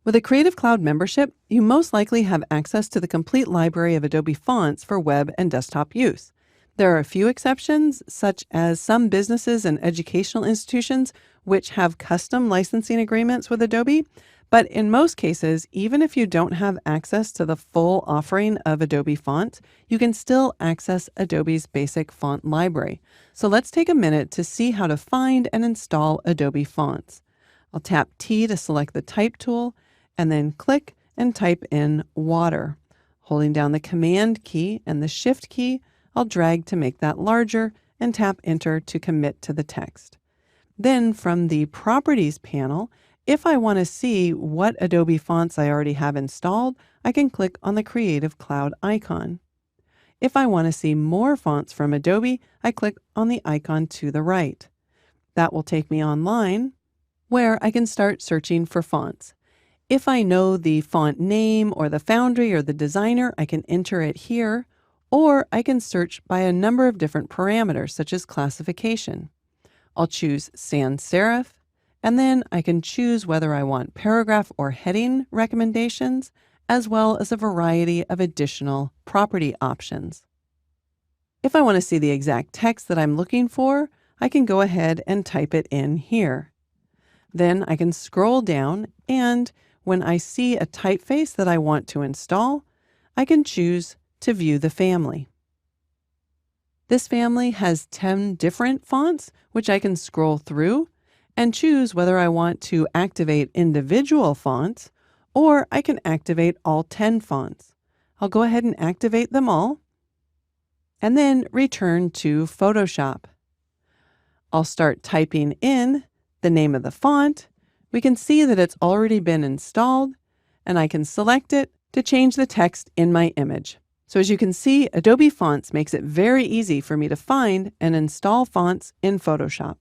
With a Creative Cloud membership, you most likely have access to the complete library of Adobe fonts for web and desktop use. There are a few exceptions, such as some businesses and educational institutions which have custom licensing agreements with Adobe. But in most cases, even if you don't have access to the full offering of Adobe fonts, you can still access Adobe's basic font library. So let's take a minute to see how to find and install Adobe fonts. I'll tap T to select the Type tool, and then click and type in water. Holding down the Command key and the Shift key, I'll drag to make that larger and tap Enter to commit to the text. Then from the Properties panel, if I want to see what Adobe fonts I already have installed, I can click on the Creative Cloud icon. If I want to see more fonts from Adobe, I click on the icon to the right. That will take me online, where I can start searching for fonts. If I know the font name or the foundry or the designer, I can enter it here, or I can search by a number of different parameters, such as classification. I'll choose sans serif, and then I can choose whether I want paragraph or heading recommendations, as well as a variety of additional property options. If I want to see the exact text that I'm looking for, I can go ahead and type it in here. Then I can scroll down, and when I see a typeface that I want to install, I can choose to view the family. This family has 10 different fonts, which I can scroll through and choose whether I want to activate individual fonts, or I can activate all 10 fonts. I'll go ahead and activate them all, and then return to Photoshop. I'll start typing in the name of the font. We can see that it's already been installed, and I can select it to change the text in my image. So as you can see, Adobe Fonts makes it very easy for me to find and install fonts in Photoshop.